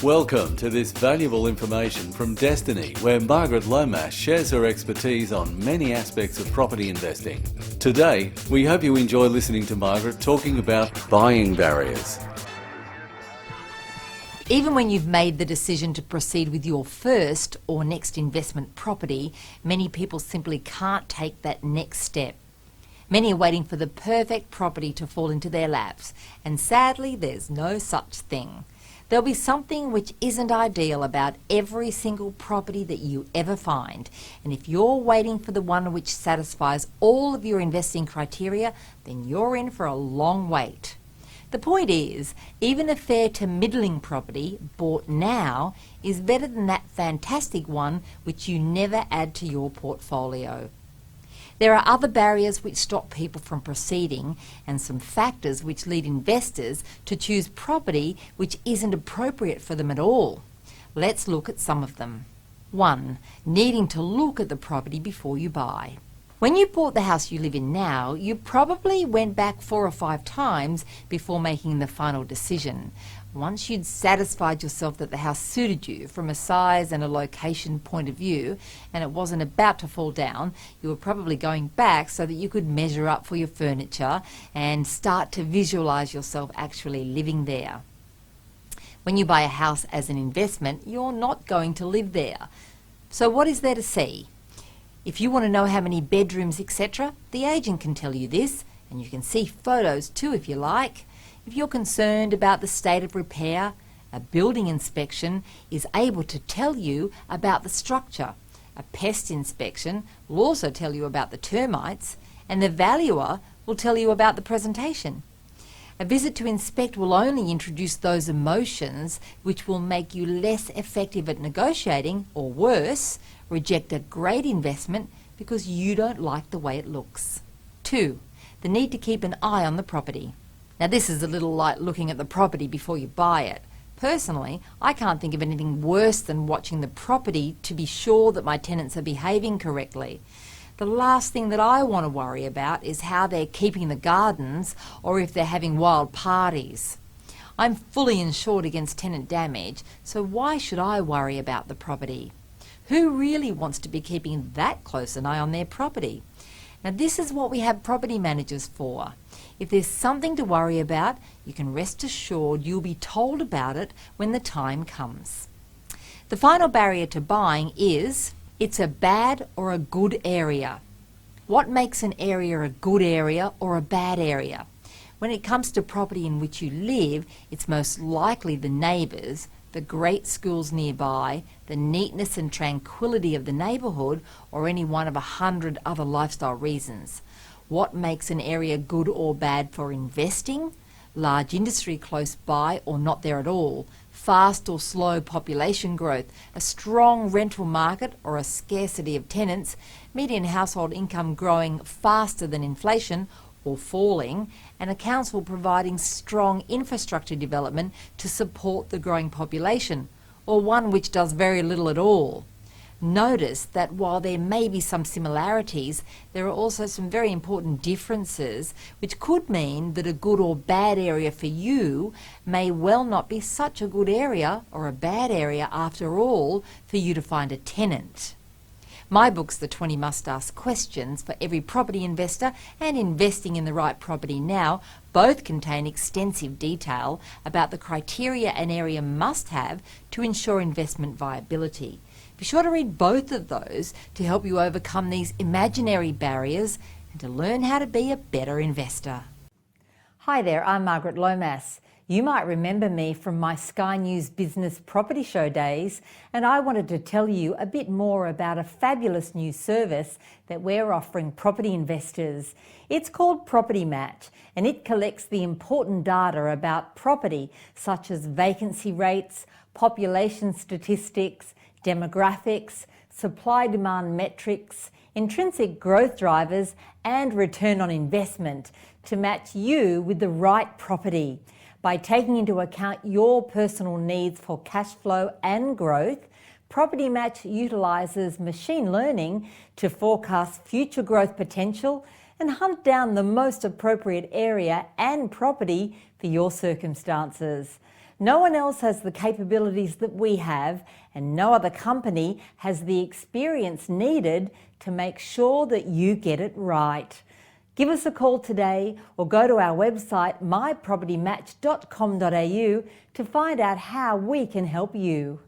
Welcome to this valuable information from Destiny, where Margaret Lomas shares her expertise on many aspects of property investing. Today, we hope you enjoy listening to Margaret talking about buying barriers. Even when you've made the decision to proceed with your first or next investment property, many people simply can't take that next step. Many are waiting for the perfect property to fall into their laps, and sadly, there's no such thing. There'll be something which isn't ideal about every single property that you ever find, and if you're waiting for the one which satisfies all of your investing criteria, then you're in for a long wait. The point is, even a fair to middling property bought now is better than that fantastic one which you never add to your portfolio. There are other barriers which stop people from proceeding, and some factors which lead investors to choose property which isn't appropriate for them at all. Let's look at some of them. 1. Needing to look at the property before you buy. When you bought the house you live in now, you probably went back 4 or 5 times before making the final decision. Once you'd satisfied yourself that the house suited you from a size and a location point of view, and it wasn't about to fall down, you were probably going back so that you could measure up for your furniture and start to visualize yourself actually living there. When you buy a house as an investment, you're not going to live there. So what is there to see? If you want to know how many bedrooms, etc., the agent can tell you this, and you can see photos too if you like. If you're concerned about the state of repair, a building inspection is able to tell you about the structure. A pest inspection will also tell you about the termites, and the valuer will tell you about the presentation. A visit to inspect will only introduce those emotions which will make you less effective at negotiating, or worse, reject a great investment because you don't like the way it looks. 2. The need to keep an eye on the property. Now this is a little like looking at the property before you buy it. Personally, I can't think of anything worse than watching the property to be sure that my tenants are behaving correctly. The last thing that I want to worry about is how they're keeping the gardens or if they're having wild parties. I'm fully insured against tenant damage, so why should I worry about the property? Who really wants to be keeping that close an eye on their property? Now this is what we have property managers for. If there's something to worry about, you can rest assured you'll be told about it when the time comes. The final barrier to buying is, it's a bad or a good area. What makes an area a good area or a bad area? When it comes to property in which you live, it's most likely the neighbours, the great schools nearby, the neatness and tranquility of the neighbourhood, or any one of 100 other lifestyle reasons. What makes an area good or bad for investing? Large industry close by or not there at all, fast or slow population growth, a strong rental market or a scarcity of tenants, median household income growing faster than inflation or falling, and a council providing strong infrastructure development to support the growing population, or one which does very little at all. Notice that while there may be some similarities, there are also some very important differences which could mean that a good or bad area for you may well not be such a good area or a bad area after all for you to find a tenant. My books, The 20 Must-Ask Questions for Every Property Investor and Investing in the Right Property Now, both contain extensive detail about the criteria an area must have to ensure investment viability. Be sure to read both of those to help you overcome these imaginary barriers and to learn how to be a better investor. Hi there, I'm Margaret Lomas. You might remember me from my Sky News Business Property Show days, and I wanted to tell you a bit more about a fabulous new service that we're offering property investors. It's called Property Match, and it collects the important data about property such as vacancy rates, population statistics, demographics, supply-demand metrics, intrinsic growth drivers, and return on investment to match you with the right property. By taking into account your personal needs for cash flow and growth, Property Match utilises machine learning to forecast future growth potential and hunt down the most appropriate area and property for your circumstances. No one else has the capabilities that we have, and no other company has the experience needed to make sure that you get it right. Give us a call today or go to our website mypropertymatch.com.au to find out how we can help you.